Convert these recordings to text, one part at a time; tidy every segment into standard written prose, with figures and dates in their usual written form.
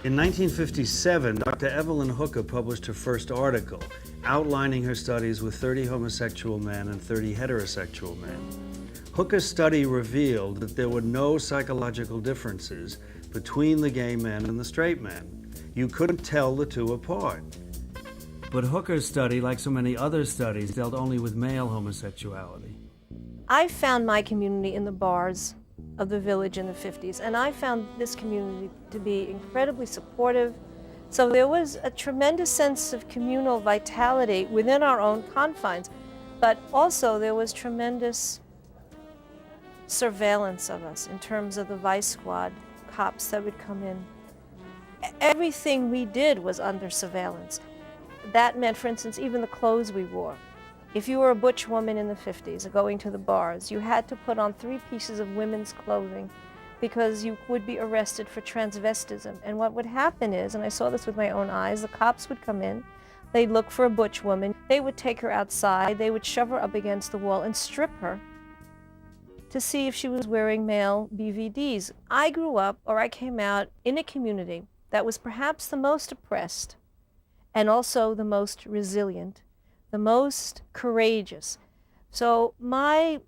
In 1957, Dr. Evelyn Hooker published her first article outlining her studies with 30 homosexual men and 30 heterosexual men. Hooker's study revealed that there were no psychological differences between the gay men and the straight men. You couldn't tell the two apart. But Hooker's study, like so many other studies, dealt only with male homosexuality. I found my community in the bars of the village in the 50s, and I found this community to be incredibly supportive. So there was a tremendous sense of communal vitality within our own confines, but also there was tremendous surveillance of us in terms of the vice squad cops that would come in. Everything we did was under surveillance. That meant, for instance, even the clothes we wore. If you were a butch woman in the 50s going to the bars, you had to put on 3 pieces of women's clothing because you would be arrested for transvestism. And what would happen is, and I saw this with my own eyes, the cops would come in, they'd look for a butch woman, they would take her outside, they would shove her up against the wall and strip her to see if she was wearing male BVDs. I grew up, or I came out, in a community that was perhaps the most oppressed and also the most resilient, the most courageous. So my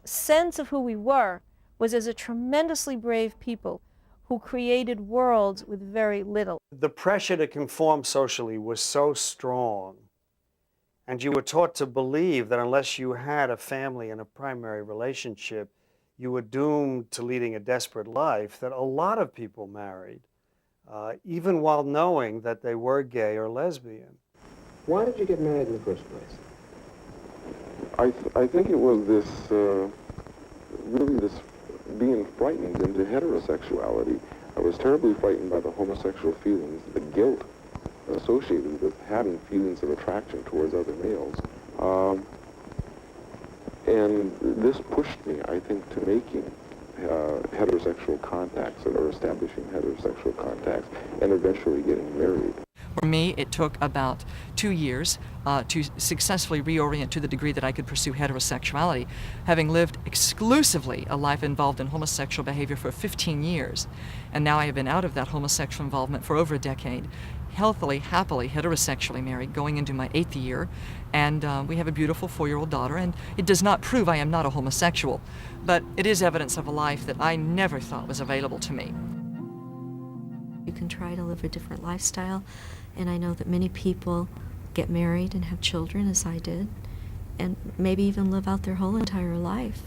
sense of who we were was as a tremendously brave people who created worlds with very little. The pressure to conform socially was so strong, and you were taught to believe that unless you had a family and a primary relationship, you were doomed to leading a desperate life, that a lot of people married, even while knowing that they were gay or lesbian. Why did you get married in the first place? I think it was this, really this being frightened into heterosexuality. I was terribly frightened by the homosexual feelings, the guilt associated with having feelings of attraction towards other males. And this pushed me, I think, to making heterosexual contacts or establishing heterosexual contacts and eventually getting married. For me, it took about 2 years to successfully reorient to the degree that I could pursue heterosexuality, having lived exclusively a life involved in homosexual behavior for 15 years. And now I have been out of that homosexual involvement for over a decade, healthily, happily, heterosexually married, going into my 8th year, and we have a beautiful 4-year-old daughter, and it does not prove I am not a homosexual, but it is evidence of a life that I never thought was available to me. You can try to live a different lifestyle, and I know that many people get married and have children, as I did, and maybe even live out their whole entire life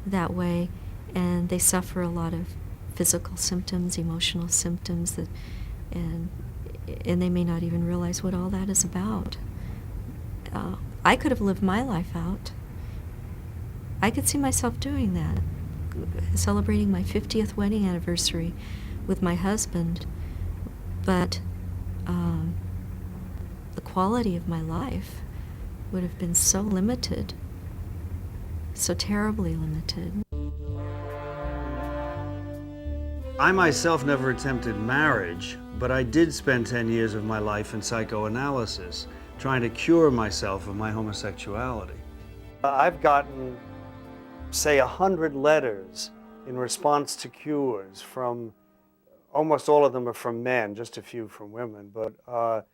that way, and they suffer a lot of physical symptoms, emotional symptoms, and they may not even realize what all that is about. I could have lived my life out. I could see myself doing that, celebrating my 50th wedding anniversary with my husband, but the quality of my life would have been so limited, so terribly limited. I myself never attempted marriage, but I did spend 10 years of my life in psychoanalysis, trying to cure myself of my homosexuality. I've gotten, say, 100 letters in response to cures from, almost all of them are from men, just a few from women, but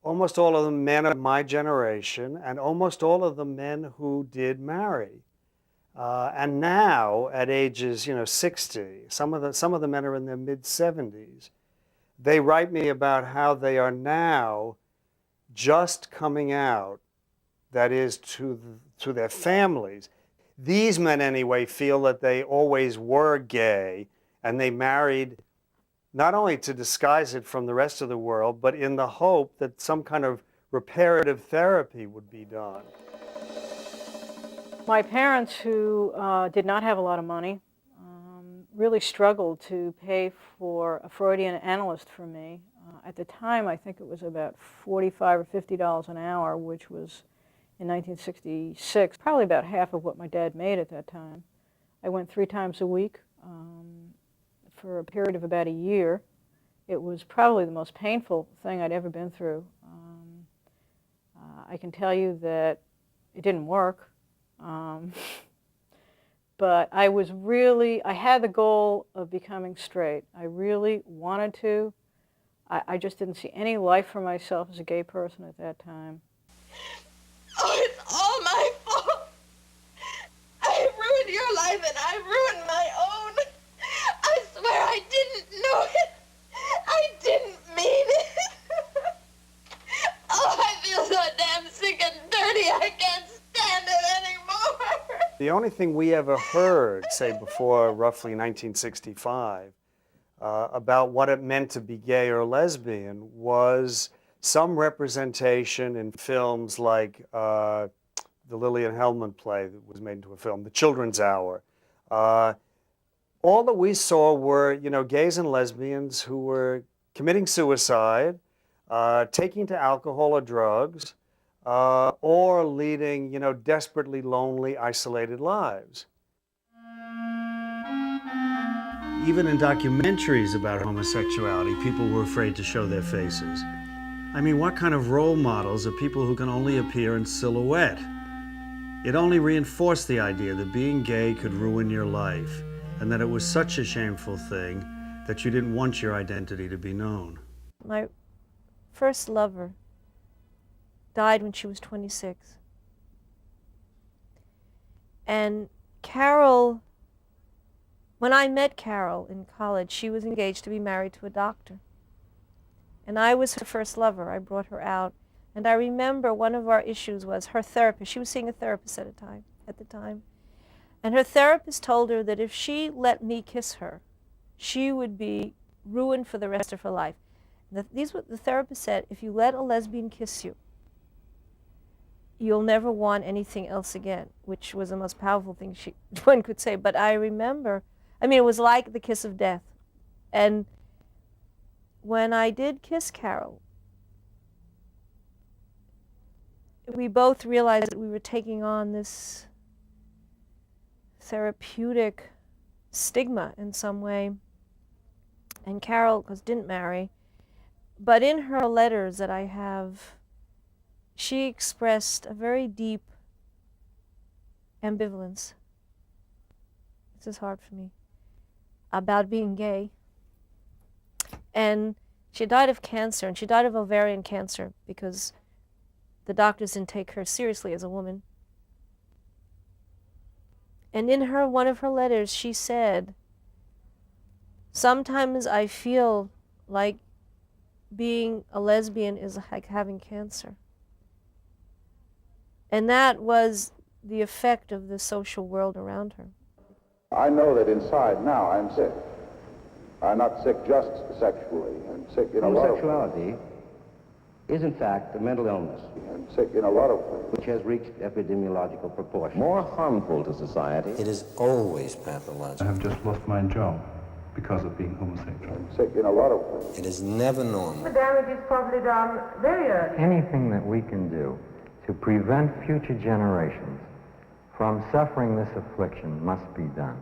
almost all of them men of my generation, and almost all of them men who did marry. And now, at ages, 60, some of the men are in their mid-70s. They write me about how they are now just coming out, that is, to their families. These men, anyway, feel that they always were gay, and they married not only to disguise it from the rest of the world, but in the hope that some kind of reparative therapy would be done. My parents, who did not have a lot of money, really struggled to pay for a Freudian analyst for me. At the time, I think it was about $45 or $50 an hour, which was, in 1966, probably about half of what my dad made at that time. I went 3 times a week for a period of about a year. It was probably the most painful thing I'd ever been through. I can tell you that it didn't work. But I had the goal of becoming straight. I really wanted to. I just didn't see any life for myself as a gay person at that time. Oh, it's all my fault. I ruined your life and I ruined my own. I swear I didn't know it. I didn't mean it. Oh, I feel so damn sick and dirty. I can't stand it anymore. The only thing we ever heard, say before roughly 1965, about what it meant to be gay or lesbian was some representation in films like the Lillian Hellman play that was made into a film, The Children's Hour. All that we saw were, you know, gays and lesbians who were committing suicide, taking to alcohol or drugs, or leading, you know, desperately lonely, isolated lives. Even in documentaries about homosexuality, people were afraid to show their faces. I mean, what kind of role models are people who can only appear in silhouette? It only reinforced the idea that being gay could ruin your life, and that it was such a shameful thing that you didn't want your identity to be known. My first lover died when she was 26. And Carol, when I met Carol in college, she was engaged to be married to a doctor. And I was her first lover. I brought her out. And I remember one of our issues was her therapist. She was seeing a therapist at the time. And her therapist told her that if she let me kiss her, she would be ruined for the rest of her life. The therapist said, if you let a lesbian kiss you, you'll never want anything else again, which was the most powerful thing one could say. But I remember, I mean, it was like the kiss of death. And when I did kiss Carol, we both realized that we were taking on this therapeutic stigma in some way. And Carol, of course, didn't marry. But in her letters that I have, she expressed a very deep ambivalence. This is hard for me, about being gay. And she died of cancer, and she died of ovarian cancer because the doctors didn't take her seriously as a woman. And in one of her letters, she said, sometimes I feel like being a lesbian is like having cancer. And that was the effect of the social world around her. I know that inside now I'm sick. I'm not sick just sexually. I'm sick in a lot of... Homosexuality is in fact a mental illness. I'm sick in a lot of ways. Which has reached epidemiological proportions. More harmful to society. It is always pathological. I have just lost my job because of being homosexual. I'm sick in a lot of ways. It is never normal. The damage is probably done very early. Anything that we can do to prevent future generations from suffering this affliction must be done.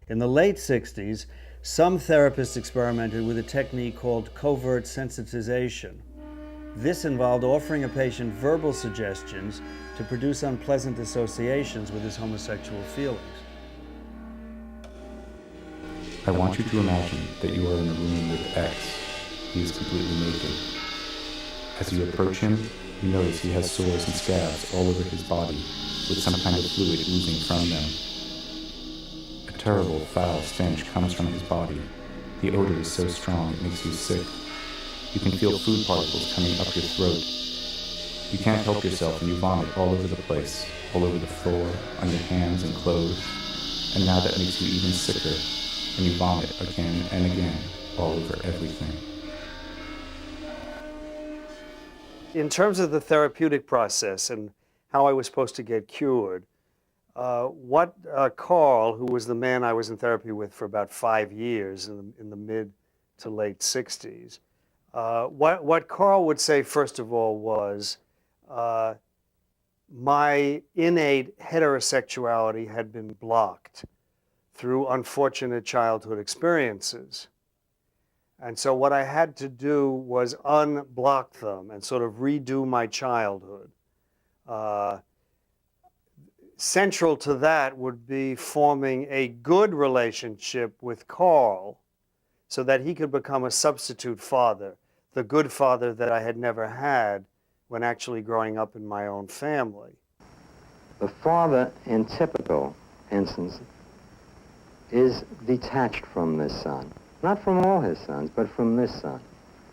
In the late 60s, some therapists experimented with a technique called covert sensitization. This involved offering a patient verbal suggestions to produce unpleasant associations with his homosexual feelings. I want you to imagine that you are in a room with X. He is completely naked. As you approach him, you notice he has sores and scabs all over his body, with some kind of fluid oozing from them. A terrible, foul stench comes from his body. The odor is so strong it makes you sick. You can feel food particles coming up your throat. You can't help yourself and you vomit all over the place, all over the floor, on your hands and clothes. And now that makes you even sicker, and you vomit again and again, all over everything. In terms of the therapeutic process and how I was supposed to get cured, what Carl, who was the man I was in therapy with for about 5 years in the mid to late 60s, what Carl would say first of all was my innate heterosexuality had been blocked through unfortunate childhood experiences. And so what I had to do was unblock them and sort of redo my childhood. Central to that would be forming a good relationship with Carl so that he could become a substitute father, the good father that I had never had when actually growing up in my own family. The father, in typical instance, is detached from this son. Not from all his sons, but from this son.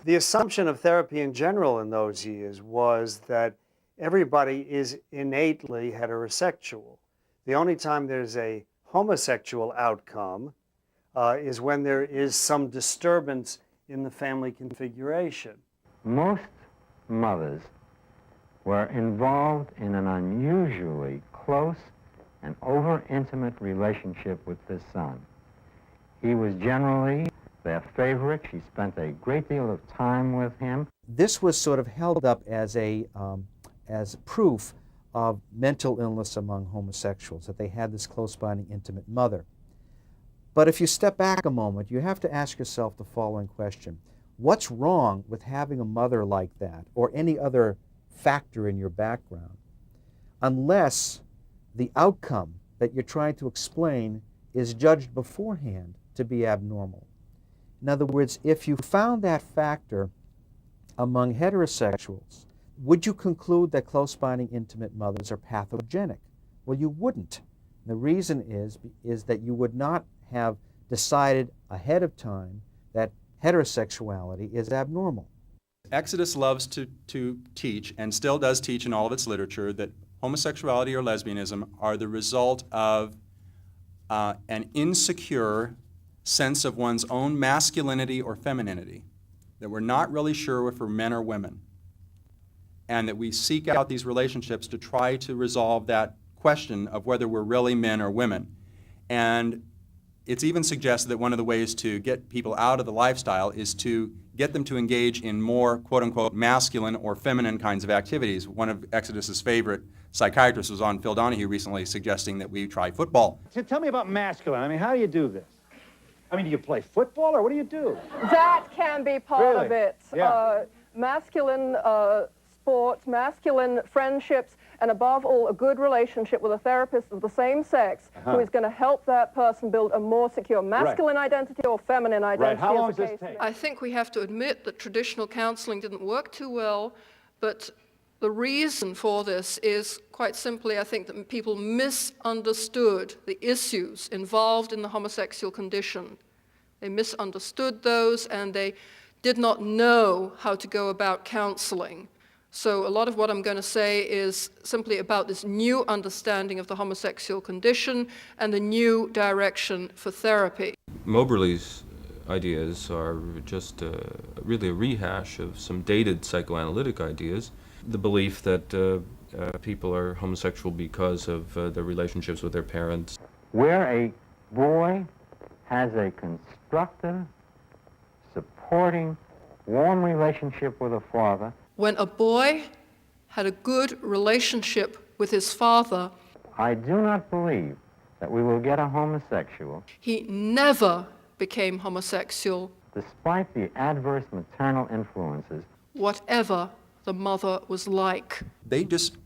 The assumption of therapy in general in those years was that everybody is innately heterosexual. The only time there's a homosexual outcome is when there is some disturbance in the family configuration. Most mothers were involved in an unusually close and over-intimate relationship with this son. He was generally their favorite. She spent a great deal of time with him. This was sort of held up as proof of mental illness among homosexuals, that they had this close bonding, intimate mother. But if you step back a moment, you have to ask yourself the following question. What's wrong with having a mother like that, or any other factor in your background, unless the outcome that you're trying to explain is judged beforehand to be abnormal? In other words, if you found that factor among heterosexuals, would you conclude that close bonding intimate mothers are pathogenic? Well, you wouldn't. The reason is that you would not have decided ahead of time that heterosexuality is abnormal. Exodus loves to teach, and still does teach in all of its literature, that homosexuality or lesbianism are the result of an insecure sense of one's own masculinity or femininity, that we're not really sure if we're men or women, and that we seek out these relationships to try to resolve that question of whether we're really men or women. And it's even suggested that one of the ways to get people out of the lifestyle is to get them to engage in more quote-unquote masculine or feminine kinds of activities. One of Exodus's favorite psychiatrists was on Phil Donahue recently suggesting that we try football. So tell me about masculine. I mean, how do you do this? I mean, do you play football, or what do you do? That can be part of it. Yeah. Masculine sports, masculine friendships, and above all, a good relationship with a therapist of the same sex who is going to help that person build a more secure masculine identity or feminine identity. Right. How long does this take? I think we have to admit that traditional counseling didn't work too well, but the reason for this is quite simply, I think, that people misunderstood the issues involved in the homosexual condition. They misunderstood those, and they did not know how to go about counseling. So a lot of what I'm going to say is simply about this new understanding of the homosexual condition and the new direction for therapy. Moberly's ideas are just really a rehash of some dated psychoanalytic ideas. The belief that people are homosexual because of their relationships with their parents. Where a boy has a constructive, supporting, warm relationship with a father. When a boy had a good relationship with his father, I do not believe that we will get a homosexual. He never became homosexual. Despite the adverse maternal influences. Whatever the mother was like. They just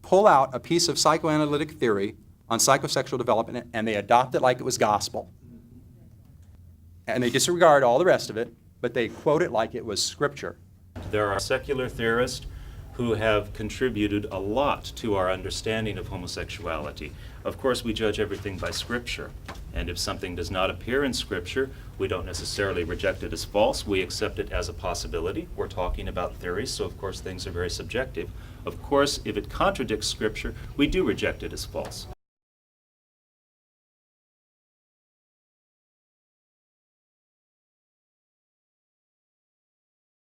pull out a piece of psychoanalytic theory on psychosexual development and they adopt it like it was gospel. And they disregard all the rest of it, but they quote it like it was scripture. There are secular theorists who have contributed a lot to our understanding of homosexuality. Of course, we judge everything by Scripture, and if something does not appear in Scripture, we don't necessarily reject it as false. We accept it as a possibility. We're talking about theories, so of course things are very subjective. Of course, if it contradicts Scripture, we do reject it as false.